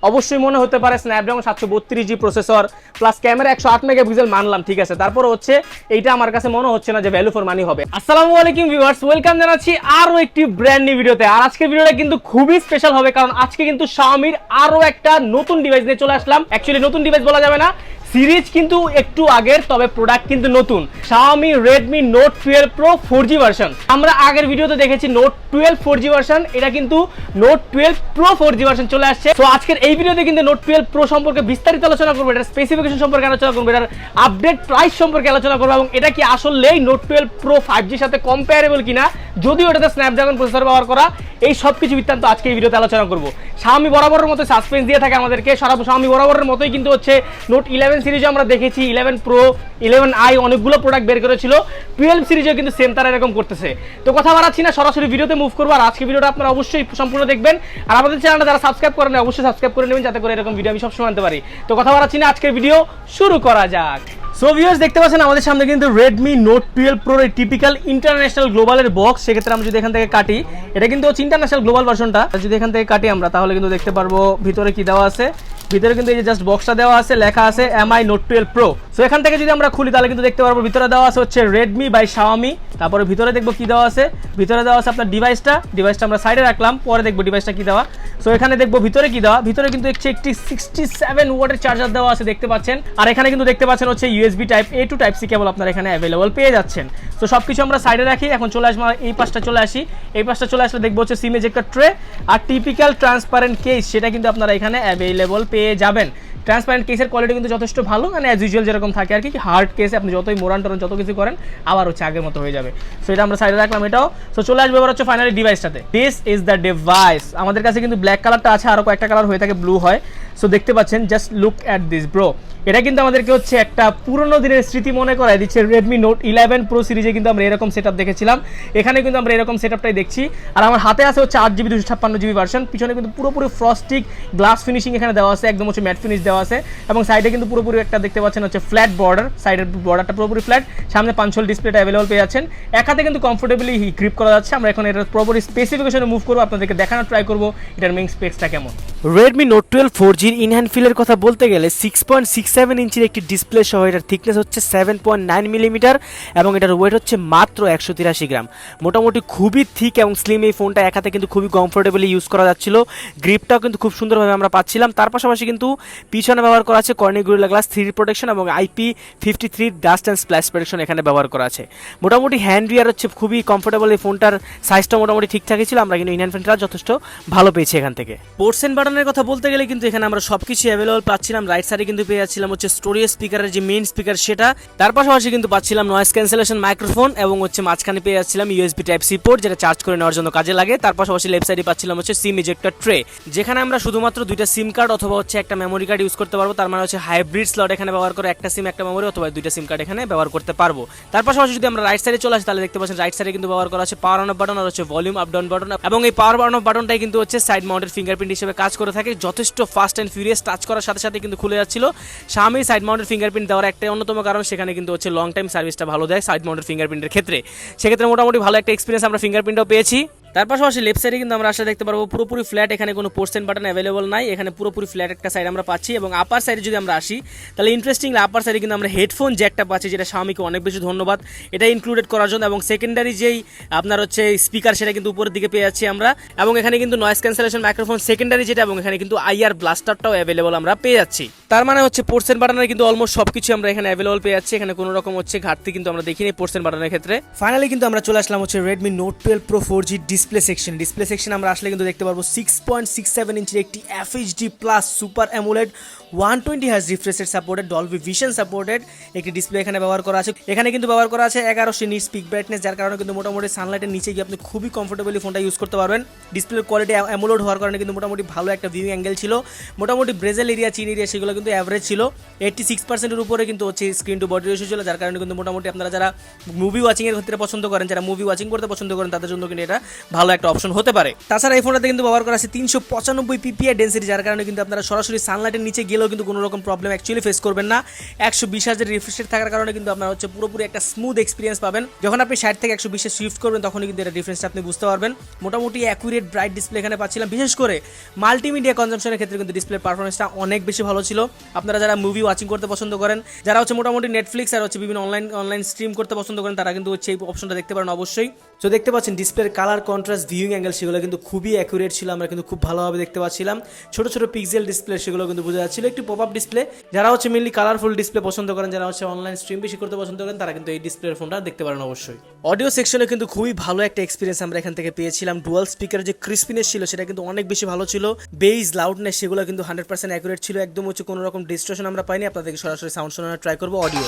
অবশ্যই মনে হতে পারে Snapdragon 732G processor plus camera 108 megapixel, মানলাম ঠিক আছে, তারপর হচ্ছে এইটা আমার কাছে মনে হচ্ছে না যে ভ্যালু ফর মানি হবে। আসসালামু আলাইকুম ভিউয়ার্স, ওয়েলকাম জানাচ্ছি আরো একটি ব্র্যান্ড নিউ ভিডিওতে। আর আজকের ভিডিওটা কিন্তু খুবই স্পেশাল হবে, কারণ আজকে কিন্তু Xiaomiর আরো একটা নতুন ডিভাইস নিয়ে চলে আসলাম। অ্যাকচুয়ালি নতুন ডিভাইস বলা যাবে না, সিরিজ কিন্তু একটু আগের, তবে প্রোডাক্ট কিন্তু নতুন। Xiaomi Redmi Note 12 Pro 4G version. আমরা আগের ভিডিওতে দেখেছি Note 12 4G ভার্সন, এটা কিন্তু Note 12 Pro 4G ভার্সন চলে আসছে। তো আজকের এই ভিডিওতে কিন্তু Note 12 Pro সম্পর্কে বিস্তারিত আলোচনা করব, এটার স্পেসিফিকেশন সম্পর্কে আলোচনা করব, এটার আপডেট প্রাইস সম্পর্কে আলোচনা করব, এবং এটা কি আসলেই Note 12 Pro 5G এর সাথে কম্পারেবল কিনা, যদিও এটাতে স্ন্যাপড্রাগন প্রসেসর ব্যবহার করা। এই সব কিছু বৃত্তান্ত আজকে এই ভিডিওতে আলোচনা করব। Xiaomi বরাবরের মতো সাসপেন্স দিয়ে থাকে আমাদেরকে, Xiaomi বরাবরের মতোই কিন্তু হচ্ছে Note 11 সিরিজে আমরা দেখেছি, 11 Pro 11i অনেকগুলো প্রোডাক্ট বের করেছিল, 12 সিরিজেও কিন্তু সেম তারা এরকম করতেছে। তো কথা বাড়াচ্ছি না, সরাসরি ভিডিওতে মুভ করবো। আর আজকে ভিডিওটা আপনারা অবশ্যই সম্পূর্ণ দেখবেন, আর আমাদের চ্যানেলটা যারা সাবস্ক্রাইব করেন অবশ্যই সাবস্ক্রাইব করে নেবেন, যাতে করে এরকম ভিডিও আমি সবসময় আনতে পারি। তো কথা বাড়াচ্ছি না, আজকের ভিডিও শুরু করা যাক। সো ভিউয়ার্স, দেখতে পাচ্ছেন আমাদের সামনে কিন্তু Redmi Note 12 Pro এর টিপিক্যাল ইন্টারন্যাশনাল গ্লোবালের বক্স। সেক্ষেত্রে আমরা যদি এখান থেকে কাটি, এটা কিন্তু হচ্ছে ইন্টারন্যাশনাল গ্লোবাল ভার্সনটা। যদি এখান থেকে কাটি আমরা, তাহলে কিন্তু দেখতে পারবো ভিতরে কি দেওয়া আছে। ভিতরে কিন্তু এই যে জাস্ট বক্সটা দেওয়া আছে, লেখা আছে MI Note 12 Pro। সো এখান থেকে যদি আমরা খুলি, তাহলে কিন্তু দেখতে পারবো ভিতরে দেওয়া আছে হচ্ছে Redmi বাই Xiaomi। তারপরে ভিতরে দেখবো কি দেওয়া আছে, ভিতরে দেওয়া আছে আপনার ডিভাইসটা আমরা সাইডে রাখলাম, পরে দেখবো ডিভাইসটা কি দেওয়া। সো এখানে দেখবো ভিতরে কি দেওয়া, ভিতরে কিন্তু একটি 67 ওয়াটের চার্জার দেওয়া আছে দেখতে পাচ্ছেন। আর এখানে কিন্তু দেখতে পাচ্ছেন হচ্ছে USB type A to type C কেবল আপনারা এখানে অ্যাভেলেবল পেয়ে যাচ্ছেন। তো সবকিছু আমরা সাইডে রাখি, এখন চলে আসবো এই পাশটা চলে আসি। এই পাশটা চলে আসলে দেখবো হচ্ছে সিম এজেক্টর ট্রে আর টিপিক্যাল ট্রান্সপারেন্ট কেস, সেটা কিন্তু আপনারা এখানে অ্যাভেলেবল পেয়ে যাবেন। ট্রান্সপারেন্ট কেসের কোয়ালিটি কিন্তু যথেষ্ট ভালো, মানে অ্যাজ ইউজুয়াল যেরকম থাকে আর কি। হার্ড কেসে আপনি যতই মোড়ান টোরান যত কিছু করেন, আবার হচ্ছে আগের মতো হয়ে যাবে। সো এটা আমরা সাইডে রাখলাম এটাও। সো চলে আসবে এবার হচ্ছে ফাইনালি ডিভাইসটাতে। This is the device. আমাদের কাছে কিন্তু ব্ল্যাক কালারটা আছে, আরও কয়েকটা কালার হয়ে থাকে, ব্লু হয়। সো দেখতে পাচ্ছেন, just look at this bro. এটা কিন্তু আমাদেরকে হচ্ছে একটা পুরনো দিনের স্মৃতি মনে করায় দিচ্ছে। Redmi Note 11 Pro সিরিজে কিন্তু আমরা এরকম সেটআপ দেখেছিলাম, এখানে কিন্তু আমরা এরকম সেটআপটাই দেখছি। আর আমার হাতে আছে হচ্ছে 8GB 256GB ভার্সন। পিছনে কিন্তু পুরোপুরি ফ্রস্টিক গ্লাস ফিনিশিং এখানে দেওয়া আছে, একদম হচ্ছে ম্যাট ফিনিশ দেওয়া আছে, এবং সাইডে কিন্তু পুরোপুরি একটা দেখতে পাচ্ছেন হচ্ছে ফ্ল্যাট বর্ডার। সাইডের বর্ডারটা পুরোপুরি ফ্ল্যাট, সামনে পাঞ্চল ডিসপ্লেটা অ্যাভেলেবল পেয়ে যাচ্ছেন। এক হাতে কিন্তু কমফোর্টেবলি গ্রিপ করা যাচ্ছে। আমরা এখন এটার পুরোপুরি স্পেসিফিকেশনে মুভ করবো, আপনাদেরকে দেখানোর ট্রাই করবো এটার মেইন স্পেক্সটা কেমন। Redmi Note 12 4G in hand ফিলের কথা বলতে গেলে 6.67 ইঞ্চির একটি ডিসপ্লে সহ এটার থিকনেস হচ্ছে 7.9 মিলিমিটার, এবং এটার ওয়েট হচ্ছে মাত্র 183 গ্রাম। মোটামুটি খুবই থিক এবং স্লিম। এই ফোনটা এক হাতে কিন্তু খুবই কমফোর্টেবলি ইউজ করা যাচ্ছিল, গ্রিপটাও কিন্তু খুব সুন্দরভাবে আমরা পাচ্ছিলাম। তার পাশাপাশি কিন্তু পিছনে ব্যবহার করা আছে Corning gorilla glass 3D protection এবং IP53 dust and splash protection এখানে ব্যবহার করা আছে। মোটামুটি হ্যান্ড রিয়ার হচ্ছে খুবই কমফোর্টেবল। এই ফোনটার সাইজটা মোটামুটি ঠিকঠাকই ছিল, আমরা কিন্তু ইন হ্যান্ড ফিলটা যথেষ্ট ভালো পেয়েছি এখান থেকে। পোর্টস এন্ড বাটনের কথা বলতে গেলে কিন্তু এখানে আমরা সবকিছু অ্যাভেলেবল পাচ্ছিলাম। রাইট সাইডে কিন্তু পেয়ে যাচ্ছিলাম হচ্ছে স্টোরেজ স্পিকারের যে মেইন স্পিকার সেটা, তার পাশাপাশি কিন্তু পাচ্ছিলাম নয়েজ ক্যান্সেলেশন মাইক্রোফোন, এবং হচ্ছে মাঝখানে পেয়ে যাচ্ছিলাম USB টাইপ সি পোর্ট, যেটা চার্জ করে নেওয়ার জন্য কাজে লাগে। তার পাশাপাশি লেফট সাইডে পাচ্ছিলাম হচ্ছে সিম ইজেক্টর ট্রে, যেখানে আমরা শুধুমাত্র দুইটা সিম কার্ড অথবা হচ্ছে একটা মেমোরি কার্ড ইউজ করতে পারবো। তার মানে হচ্ছে হাইব্রিড স্লট এখানে ব্যবহার করে একটা সিম একটা মেমোরি অথবা দুইটা সিম কার্ড এখানে ব্যবহার করতে পারবো। তার পাশাপাশি যদি আমরা রাইট সাইডে চলে আসি, তাহলে দেখতে পাচ্ছেন রাইট সাইডে কিন্তু ব্যবহার করা আছে পাওয়ার অন অফ বাটন আর হচ্ছে ভলিউম আপ ডাউন বাটন, এবং এই পাওয়ার অন অফ বাটনটাই কিন্তু হচ্ছে সাইড মাউন্টেড ফিঙ্গারপ্রিন্ট হিসেবে কাজ করে থাকে। যথেষ্ট ফাস্ট অ্যান্ড ফিউরিয়াস, টাচ করার সাথে সাথে কিন্তু খুলে যাচ্ছিল। Xiaomi সাইড মাউন্টেড ফিঙ্গারপ্রিন্ট দেওয়ার একটা অন্যতম কারণ, সেখানে কিন্তু হচ্ছে লং টাইম সার্ভিসটা ভালো দেয় সাইড মাউন্টেড ফিঙ্গারপ্রিন্টের ক্ষেত্রে। সেক্ষেত্রে মোটামুটি ভালো একটা এক্সপিরিয়েন্স আমরা ফিঙ্গারপ্রিন্টও পেয়েছি। তার পাশাপাশি লেফট সাইডে কিন্তু আমরা আসলে দেখতে পারবো পুরোপুরি ফ্ল্যাট, এখানে কোনো পোর্টস বাটন অ্যাভেলেবল নাই, এখানে পুরোপুরি ফ্ল্যাট একটা সাইড আমরা পাচ্ছি। এবং আপার সাইডে যদি আমরা আসি, তাহলে ইন্টারেস্টিংলি আপার সাইডে কিন্তু আমরা হেডফোন জ্যাকটা পাচ্ছি, যেটা Xiaomiকে অনেক বেশি ধন্যবাদ এটা ইনক্লুডেড করার জন্য। এবং সেকেন্ডারি যেই আপনার হচ্ছে স্পিকার, সেটা কিন্তু উপরের দিকে পেয়ে যাচ্ছি আমরা, এবং এখানে কিন্তু নয়েজ ক্যান্সেলেশন মাইক্রোফোন সেকেন্ডারি যেটা, এবং এখানে কিন্তু IR ব্লাস্টারটাও অ্যাভেলেবল আমরা পেয়ে যাচ্ছি। তার মানে হচ্ছে পোর্টস বাটনের কিন্তু অলমোস্ট সবকিছু আমরা এখানে অ্যাভেলেবল পেয়ে যাচ্ছি, এখানে কোনো রকম হচ্ছে ঘাটতি কিন্তু আমরা দেখিনি পোর্টস বাটনের ক্ষেত্রে। ফাইনালি কিন্তু আমরা চলে আসলাম হচ্ছে Redmi Note 12 Pro 4G display section আমরা আসলে কিন্তু দেখতে পারবো 6.67 ইঞ্চির একটি FHD plus super AMOLED 120 hertz refresh rate supported, Dolby vision supported একটি ডিসপ্লে এখানে ব্যবহার করা আছে। এখানে কিন্তু ব্যবহার করা আছে 1100 নিট পিক ব্রাইটনেস, যার কারণে কিন্তু মোটামুটি সানলাইটের নিচে গিয়ে আপনি খুবই কমফোর্টেবলি ফোনটা ইউজ করতে পারবেন। ডিসপ্লের কোয়ালিটি অ্যামোলেড হওয়ার কারণে কিন্তু মোটামুটি ভালো একটা ভিউইং অ্যাঙ্গেল ছিল। মোটামুটি ব্রেজেল এরিয়া, চিন এরিয়া, সেগুলো কিন্তু অ্যাভারেজ ছিল, 86%-এর উপরে কিন্তু হচ্ছে স্ক্রিন টু বডি রেশিও ছিল, যার কারণে কিন্তু মোটামুটি আপনারা যারা মুভি ওয়াচিংয়ের ক্ষেত্রে পছন্দ করেন, যারা মুভি ওয়াচিং করতে পছন্দ করেন তাদের জন্য কিন্তু এটা ভালো একটা অপশন হতে পারে। তাছাড়া এই ফোনটাতে কিন্তু ব্যবহার করা আছে 395 PPI ডেন্সিটি, যার কারণে কিন্তু আপনারা সরাসরি সানলাইটের নিচে গেলেও কিন্তু কোনো রকম প্রবলেম অ্যাকচুয়ালি ফেস করবেন না। 120 হার্জের রিফ্রেশ রেট থাকার কারণে কিন্তু আপনারা হচ্ছে পুরোপুরি একটা স্মুথ এক্সপিরিয়েন্স পাবেন। যখন আপনি 60 থেকে 120-এ শিফট করবেন তখনই কিন্তু এটা ডিফারেন্সটা আপনি বুঝতে পারবেন। মোটামুটি অ্যাকুরেট ব্রাইট ডিসপ্লে এখানে পাচ্ছিলাম, বিশেষ করে মাল্টিমিডিয়া কনজাম্পশনের ক্ষেত্রে কিন্তু ডিসপ্লে পারফরমেন্সটা অনেক বেশি ভালো ছিল। আপনারা যারা মুভি ওয়াচিং করতে পছন্দ করেন, যারা হচ্ছে মোটামুটি নেটফ্লিক্স আর হচ্ছে বিভিন্ন অনলাইন স্ট্রিম করতে পছন্দ করেন, তারা কিন্তু হচ্ছে এই অপশনটা দেখতে পারেন অবশ্যই। তো দেখতে পাচ্ছেন ডিসপ্লের কালার, কন্ট্রাস্ট, ভিউইং অ্যাঙ্গেল সেগুলো কিন্তু খুবই অ্যাকুরেট ছিল, আমরা কিন্তু খুব ভালোভাবে দেখতে পাচ্ছিলাম। ছোট ছোট পিক্সেল ডিসপ্লে সেগুলো কিন্তু বোঝা যাচ্ছিল, একটু পপ আপ ডিসপ্লে। যারা হচ্ছে মেনলি কালারফুল ডিসপ্লে পছন্দ করেন, যারা হচ্ছে অনলাইন স্ট্রিম বেশি করতে পছন্দ করেন, তারা কিন্তু এই ডিসপ্লের ফোনটা দেখতে পারেন অবশ্যই। অডিও সেকশনে কিন্তু খুবই ভালো একটা এক্সপিরিয়েন্স আমরা এখান থেকে পেয়েছিলাম। ডুয়াল স্পিকারের যে ক্রিস্পিনেস ছিল সেটা কিন্তু অনেক বেশি ভালো ছিল। বেস, লাউডনেস সেগুলো কিন্তু 100% অ্যাকুরেট ছিল, একদম হচ্ছে কোনো রকম ডিস্ট্রেশন আমরা পাইনি। আপনাদেরকে সরাসরি সাউন্ড শোনানোর ট্রাই করবো অডিও।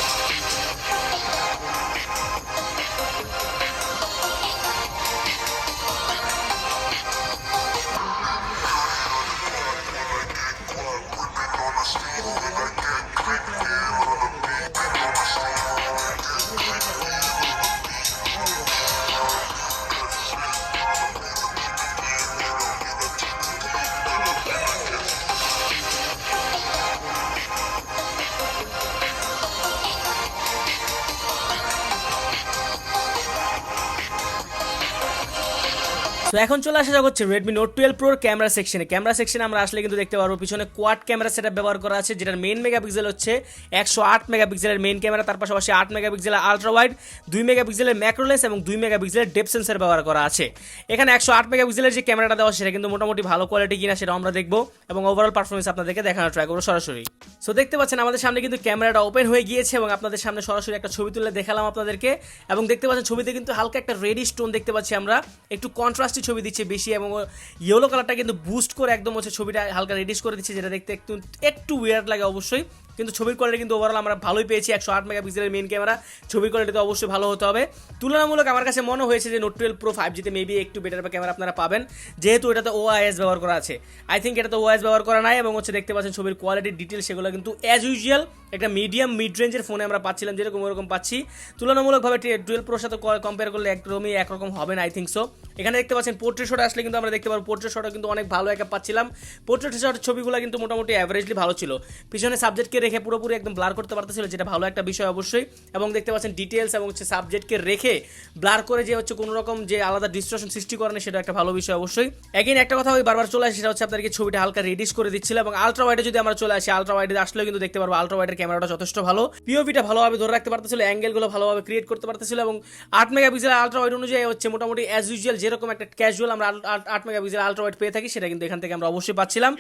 তো এখন চলে আসা যাক হচ্ছে Redmi Note 12 Pro ক্যামেরা সেকশনে। ক্যামেরা সেকশনে আমরা আসলে কিন্তু দেখতে পারবো পিছনে কোয়াড ক্যামেরা সেটআপ ব্যবহার করা আছে, যেটার মেইন মেগাপিক্সেল হচ্ছে 108 মেগাপিক্সেলের মেইন ক্যামেরা, তার পাশাপাশি 8 মেগাপিক্সেলের আলট্রা ওয়াইড, 2 মেগাপিক্সেলের ম্যাক্রোলেন্স এবং 2 মেগাপিক্সেলের ডেপথ সেন্সর ব্যবহার করা আছে। এখানে 108 মেগাপিক্সেলের যে ক্যামেরাটা দেওয়া সেটা কিন্তু মোটামুটি ভালো কোয়ালিটি কিনা সেটা আমরা দেখবো এবং ওভারঅল পারফরমেন্স আপনাদেরকে দেখানোর ট্রাই করবো সরাসরি। সো দেখতে পাচ্ছেন আমাদের সামনে কিন্তু ক্যামেরাটা ওপেন হয়ে গিয়েছে এবং আপনাদের সামনে সরাসরি একটা ছবি তুলে দেখালাম আপনাদেরকে। এবং দেখতে পাচ্ছেন ছবিতে কিন্তু হালকা একটা রেডিশ টোন দেখতে পাচ্ছি আমরা, একটু কন্ট্রাস্টি ছবি দিচ্ছে বেশি এবং ইয়েলো কালারটা কিন্তু বুস্ট করে একদম হচ্ছে ছবিটা হালকা রেডিশ করে দিচ্ছে, যেটা দেখতে একটু উইয়ার্ড লাগে অবশ্যই, কিন্তু ছবির কোয়ালিটি কিন্তু ওভারঅল আমরা ভালোই পেয়েছি। 108 মেগাপিক্সেলের মেইন ক্যামেরা, ছবির কোয়ালিটি তো অবশ্যই ভালো হতে হবে। তুলনামূলক আমার কাছে মনে হয়েছে যে Note 12 Pro 5G তে মেবি একটু বেটার ক্যামেরা আপনারা পাবেন, যেহেতু এটাতে OIS ব্যবহার করা আছে। আই থিঙ্ক এটাতে OIS ব্যবহার করা নাই এবং হচ্ছে দেখতে পাচ্ছেন ছবির কোয়ালিটি, ডিটেল সেগুলো কিন্তু অ্যাজ ইউজুয়াল একটা মিডিয়াম মিড রেঞ্জের ফোনে আমরা পাচ্ছিলাম যেরকম ওরকম পাচ্ছি। তুলনামূলকভাবে 12 Proর সাথে কম্পেয়ার করলে একদমই একরকম হবে না, আই থিঙ্ক সো। এখানে দেখতে পাচ্ছেন পোর্ট্রেট শট আসলে কিন্তু আমরা দেখতে পারবো পোর্ট্রেট শটও কিন্তু অনেক ভালো একটা পাচ্ছিলাম। পোর্ট্রেট শটের ছবিগুলো কিন্তু মোটামুটি অ্যাভারেজলি ভালো ছিল, পিছনে সাবজেক্টকে রেখে পুরোপুরি একদম ব্লার করতে পারতেছিল, যেটা ভালো একটা বিষয় অবশ্যই। এবং দেখতে পাচ্ছেন ডিটেলস এবং হচ্ছে সাবজেক্টকে রেখে ব্লার করে যে হচ্ছে কোনো রকম যে আলাদা ডিস্ট্রাকশন সৃষ্টি করে না, সেটা একটা ভালো বিষয় অবশ্যই। এগেইন একটা কথা ওই বারবার চলে আসে, সেটা হচ্ছে আপনাদেরকে ছবিটা হালকা রেডিশ করে দিচ্ছিল। এবং আলট্রা ওয়াইডে যদি আমরা চলে আসি, আলট্রা ওয়াইডে আসলেও কিন্তু দেখতে পারবো আলট্রা ওয়াইডের ক্যামেরাটা যথেষ্ট ভালো, পিওভিটা ভালোভাবে ধরে রাখতে পারতেছিল, অ্যাঙ্গেলগুলো ভালোভাবে ক্রিয়েট করতে পারতেছিল। এবং 8 মেগাপিক্সেল আলট্রা ওয়াইড অনুযায়ী হচ্ছে মোটামুটি অ্যাজ ইউজুয়াল যেরকম একটা ক্যাজুয়াল আমরা 8 মেগাপিক্সেল আলট্রা ওয়াইড পেয়ে থাকি, সেটা কিন্তু এখান থেকে আমরা অবশ্যই পাচ্ছিলাম।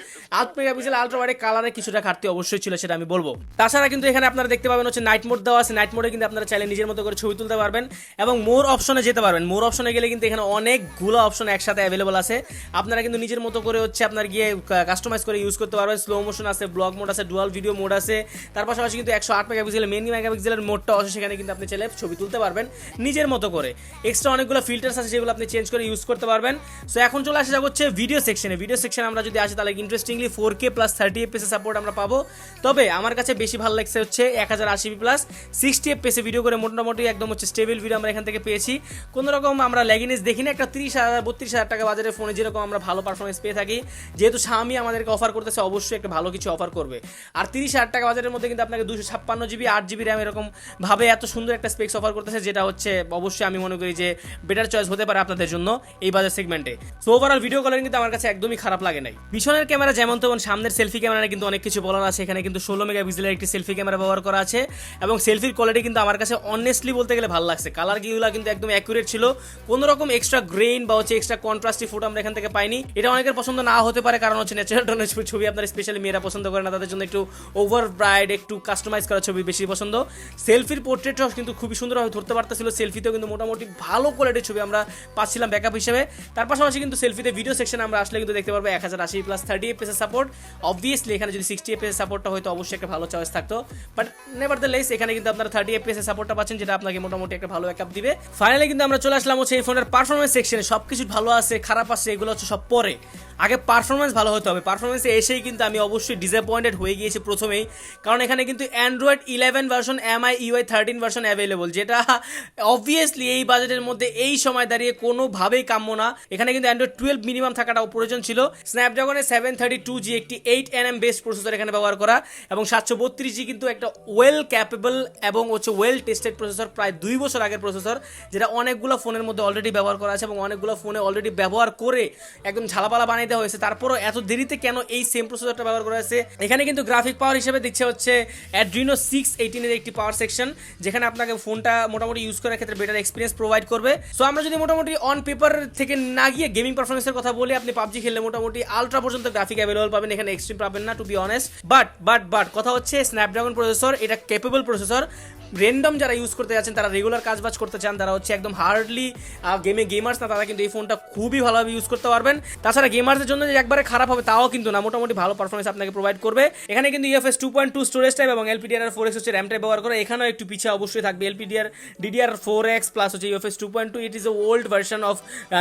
8 মেগাপিক্সেল আলট্রা ওয়াইডে কালারে কিছুটা ঘাটতি অবশ্যই ছিল, সেটা আমি বলবো। তাছাড়া কিন্তু এখানে আপনারা দেখতে পাবেন হচ্ছে নাইট মোড দেওয়া আছে, নাইট মোডে কিন্তু আপনারা চাইলে নিজের মতো করে ছবি তুলতে পারবেন এবং মোর অপশনে যেতে পারবেন। মোর অপশনে গেলে কিন্তু এখানে অনেকগুলো অপশন একসাথে অ্যাভেলেবল আছে, আপনারা কিন্তু নিজের মতো করে হচ্ছে আপনার গিয়ে কাস্টমাইজ করে ইউজ করতে পারবেন। স্লো মোশন আছে, ব্লগ মোড আছে, ডুয়াল ভিডিও মোড আছে, তার পাশাপাশি কিন্তু 108 মেগাপিক্সেলের মেইন মেগাপিক্সেলের মোডটা আছে, সেখানে কিন্তু আপনি চাইলে ছবি তুলতে পারবেন নিজের মতো করে। এক্সট্রা অনেকগুলো ফিল্টার্স আছে যেগুলো আপনি চেঞ্জ করে ইউজ করতে পারবেন। সো এখন চলে আসা যাক হচ্ছে ভিডিও সেকশনে। ভিডিও সেকশনে আমরা যদি আসি তাহলে interestingly 4K plus 30 FPS support আমরা পাবো। তবে আমার কাছে বেশি ভালো লাগছে হচ্ছে 1080p প্লাস 60 FPS ভিডিও করে মোটামুটি একদম হচ্ছে স্টেবল ভিডিও আমরা এখান থেকে পেয়েছি। কোনো রকম আমরা ল্যাগিনেস দেখি না, একটা 30,000-32,000 টাকা বাজারের ফোনে যেরকম আমরা ভালো পারফরমেন্স পেয়ে থাকি, যেহেতু Xiaomi আমাদেরকে অফার করতেছে অবশ্যই একটা ভালো কিছু অফার করবে। আর 30,000 টাকা বাজারের মধ্যে কিন্তু আপনাকে 256GB 8GB র্যাম এরকম ভাবে এত সুন্দর একটা স্পেক্স অফার করতেছে, যেটা হচ্ছে অবশ্যই আমি মনে করি যে বেটার চয়েস হতে পারে আপনাদের জন্য এই বাজার সেগমেন্টে। সো ওভারঅল ভিডিও কলিং কিন্তু আমার কাছে একদমই খারাপ লাগে নাই। পিছনের ক্যামেরা যেমন তেমন, সামনের সেলফি ক্যামেরা কিন্তু অনেক কিছু বলার আছে। এখানে কিন্তু 16 মেগাপিক্সেলের একটি সেলফি ক্যামেরা ব্যবহার করা আছে এবং সেলফির কোয়ালিটি কিন্তু আমার কাছে অনেস্টলি বলতে গেলে ভালো লাগছে। কালার গিগুলা কিন্তু একদম অ্যাকুরেট ছিল, কোনো রকম এক্সট্রা গ্রেইন বা হচ্ছে এক্সট্রা কন্ট্রাস্টি ফটো আমরা এখান থেকে পাইনি। এটা অনেকের পছন্দ না হতে পারে, কারণ হচ্ছে ন্যাচারাল টোনের ছবি আপনার স্পেশালি মেয়েরা পছন্দ করে না, তাদের জন্য একটু ওভার ব্রাইট একটু কাস্টমাইজ করা ছবি বেশি পছন্দ। সেলফির পোর্ট্রেটও কিন্তু খুবই সুন্দরভাবে ধরতে পারতেছিল, সেলফিতেও কিন্তু মোটামুটি ভালো কোয়ালিটির ছবি আমরা পাচ্ছিলাম ব্যাকআপ হিসেবে। তার পাশাপাশি কিন্তু সেলফিতে ভিডিও সেকশনে আমরা আসলে কিন্তু দেখতে পারবো 1080p plus 30 FPS support. Obviously এখানে যদি 60 FPS সাপোর্টটা হয়তো অবশ্যই একটা ভালো চয়েস থাকতো, বাট নেভারদ্যালেস এখানে কিন্তু আপনারা 30 FPS এর সাপোর্টটা পাচ্ছেন, যেটা আপনাকে মোটামুটি একটা ভালো ব্যাকআপ দিবে। ফাইনালি কিন্তু আমরা চলে আসলাম হচ্ছে এই ফোনের পারফরমেন্স সেকশনে। সবকিছু ভালো আছে, খারাপ আছে, এগুলো হচ্ছে সব পরে। আগে পারফরমেন্স ভালো হতে হবে। পারফরমেন্সে এসেই কিন্তু আমি অবশ্যই ডিসঅ্যাপয়েন্টেড হয়ে গিয়েছি প্রথমেই, কারণ এখানে কিন্তু Android 11 version MIUI 13 version available, যেটা অবভিয়াসলি এই বাজেটের মধ্যে এই সময় দাঁড়িয়ে কোনোভাবেই কাম্য না। এখানে কিন্তু অ্যান্ড্রয়েড 12 মিনিমাম থাকাটাও প্রয়োজন ছিল। স্ন্যাপড্রাগনের 732G একটি 8nm বেস্ট প্রসেসর এখানে ব্যবহার করা, এবং 732G কিন্তু একটা ওয়েল ক্যাপেবল এবং হচ্ছে ওয়েল টেস্টেড প্রসেসর, প্রায় 2 বছর আগের প্রসেসর, যেটা অনেকগুলো ফোনের মধ্যে অলরেডি ব্যবহার করা আছে এবং অনেকগুলো ফোনে অলরেডি ব্যবহার করে একদম ঝালাপালা বানিয়ে দেওয়া হয়েছে। তারপরও এত দেরিতে কেন এই সেম প্রসেসরটা ব্যবহার করা হয়েছে? এখানে কিন্তু গ্রাফিক পাওয়ার হিসেবে দিচ্ছে হচ্ছে Adreno 618 এর একটি পাওয়ার সেকশন, যেখানে আপনাকে ফোনটা মোটামুটি ইউজ করার ক্ষেত্রে বেটার এক্সপিরিয়েন্স প্রোভাইড করবে। সো আমরা যদি মোটামুটি অন পেপার থেকে না গিয়ে গেমিং পারফরমেন্সের কথা বলি, আপনি পাবজি খেললে মোটামুটি আলট্রা পর্যন্ত গ্রাফিক অ্যাভেলেবল পাবেন, এখানে এক্সট্রিম পাবেন না, টু বি অনেস্ট। বাট কথা হচ্ছে স্ন্যাপড্রাগন প্রসেসর, এটা ক্যাপেবল প্রসেসর। র্যান্ডম যারা ইউজ করতে যাচ্ছেন, তারা রেগুলার কাজবাজ করতে চান, তারা হচ্ছে একদম হার্ডলি গেমার্স না, তারা কিন্তু এই ফোনটা খুবই ভালোভাবে ইউজ করতে পারবেন। তাছাড়া গেমার্সদের জন্য যে একবারে খারাপ হবে তাও কিন্তু না, মোটামুটি ভালো পারফরমেন্স আপনাকে প্রোভাইড করবে। এখানে কিন্তু UFS 2.2 স্টোরেজ টাইপ এবং LPDDR4X হচ্ছে র্যাম টাইপ ব্যবহার করে। এখানেও একটু পিছিয়ে অবশ্যই থাকবে DDR4X প্লাস হচ্ছে UFS 2.2। It is a old version of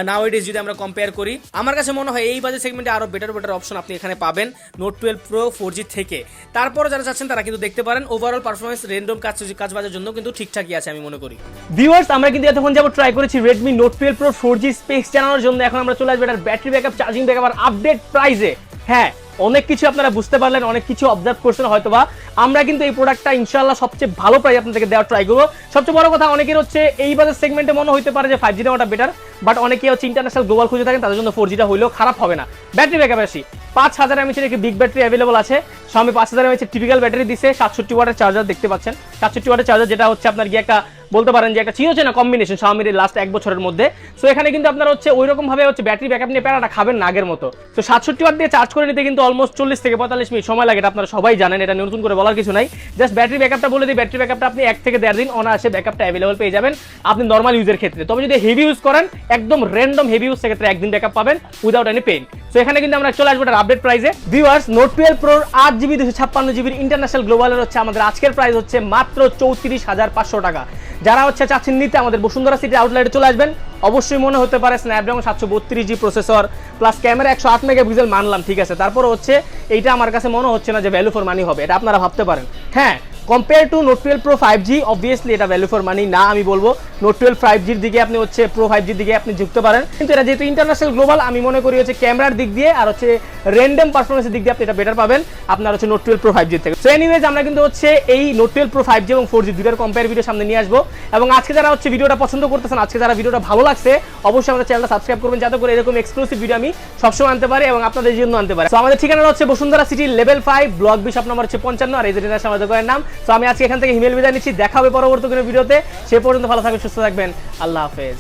now it is, যদি আমরা কম্পেয়ার করি। আমার কাছে মনে হয় এই বাজেট সেগমেন্টে আরও বেটার অপশন আপনি এখানে পাবেন নোট 12 Pro 4G থেকে। তারপর যারা চাচ্ছেন তারা কিন্তু দেখতে পারেন। ওভারঅল পারফরমেন্স র্যান্ডম কাজবাজের জন্য কিন্তু ঠিকঠাকই আছে আমি মনে করি। ভিউয়ার্স, আমরা কিন্তু এতক্ষণ যাবো ট্রাই করেছি Redmi Note 12 Pro 4G space জানানোর জন্য। এখন আমরা চলে আসবো এটার ব্যাটারি ব্যাকআপ, চার্জিং ব্যাকআপ আর আপডেট প্রাইসে। হ্যাঁ, অনেক কিছু আপনারা বুঝতে পারলেন, অনেক কিছু অবজার্ভ করছেন হয়তোবা। আমরা কিন্তু এই প্রোডাক্টটা ইনশাআল্লাহ সবচেয়ে ভালো প্রাইস আপনাদেরকে দেওয়ার ট্রাই করবো। সবচেয়ে বড় কথা, অনেকের হচ্ছে এই বাজার সেগমেন্টে মনে হতে পারে যে 5G নেওয়াটা বেটার, বাট অনেকে হচ্ছে ইন্টারন্যাশনাল গ্লোবাল খুঁজে থাকেন, তাদের জন্য 4G টা হইলেও খারাপ হবে না। ব্যাটারি ব্যাকআপ আসি, 5000 mAh একটি বিগ ব্যাটারি অ্যাভেলেবল আছে। Xiaomi 5000 mAh টিপিক্যাল ব্যাটারি দিচ্ছে, 67 ওয়াটের চার্জার দেখতে পাচ্ছেন। 67 ওয়াটের চার্জার, যেটা হচ্ছে আপনার গিয়ে একটা বলতে পারেন যে একটা চিরচেনা কম্বিনেশন Xiaomi-র লাস্ট 1 বছরের মধ্যে। সো এখানে কিন্তু আপনার হচ্ছে ওইরকম ভাবে হচ্ছে ব্যাটারি ব্যাকআপ নিয়ে প্যারাটা খাবেন না আগের মতো। তো 67 ওয়াট দিয়ে চার্জ করে নিতে কিন্তু অলমোস্ট 40 থেকে 45 মিনিট সময় লাগে, এটা আপনারা সবাই জানেন, এটা নতুন করে বলার কিছু নাই। জাস্ট ব্যাটারি ব্যাকআপটা বলে দিই, ব্যাটারি ব্যাকআপটা আপনি 1 থেকে 1.5 দিন অনায়াসে ব্যাকআপটা অ্যাভেলেবল পেয়ে যাবেন আপনি নরমাল ইউজের ক্ষেত্রে। তবে যদি হেভি ইউজ করেন, একদম র্যান্ডম হেভি ইউজ ক্ষেত্রে 1 দিন ব্যাকআপ পাবেন উইদাউট এনি পেইন। সো এখানে কিন্তু আমরা চলে আসবো এটার আপডেট প্রাইসে। Viewers, Note 12 Pro 8GB 256GB international গ্লোবালের হচ্ছে আমাদের আজকের প্রাইস হচ্ছে মাত্র 34,500 টাকা। যারা হচ্ছে চাচ্ছেন নিতে, আমাদের বসুন্ধরা সিটি আউটলেটে চলে আসবেন। অবশ্যই মনে হতে পারে Snapdragon 732G processor plus camera 108 megapixel মানলাম, ঠিক আছে, তারপরে হচ্ছে এইটা আমার কাছে মনে হচ্ছে না যে ভ্যালু ফর মানি হবে, এটা আপনারা ভাবতে পারেন। হ্যাঁ, compare to Note 12 Pro 5G obviously এটা ভ্যালু ফর মানি না। আমি বলবো Note 12 5Gর দিকে আপনি হচ্ছে Pro 5Gর দিকে আপনি ঝুঁকতে পারেন, কিন্তু এটা যেহেতু ইন্টারন্যাশনাল গ্লোবাল, আমি মনে করি হচ্ছে ক্যামেরার দিক দিয়ে আর হচ্ছে র্যান্ডম পারফরমেন্সের দিক দিয়ে আপনি এটা বেটার পাবেন আপনার হচ্ছে Note 12 Pro 5G থেকে। সো এনিওয়েজ, আমরা কিন্তু হচ্ছে এই Note 12 Pro 5G এবং 4G দুটার কম্পেয়ার ভিডিও সামনে নিয়ে আসবো। এবং আজকে যারা হচ্ছে ভিডিওটা পছন্দ করতেছেন, আজকে যারা ভিডিওটা ভালো লাগছে, অবশ্যই আমাদের চ্যানেলটা সাবস্ক্রাইব করবেন, যাতে করে এরকম এক্সক্লুসিভ ভিডিও আমি সবসময় আনতে পারি এবং আপনাদের জন্য আনতে পারি। সো আমাদের ঠিকানা হচ্ছে Bashundhara city level 5 block B, shop number হচ্ছে 55 আর রেজিডেন্স আমাদের দোকানের নাম। সো আমি আজকে এখান থেকে ইমেল বিদায় নিচ্ছি, দেখা হবে পরবর্তী কোনো ভিডিওতে। সে পর্যন্ত ভালো থাকবেন, সুস্থ থাকবেন, আল্লাহ হাফেজ।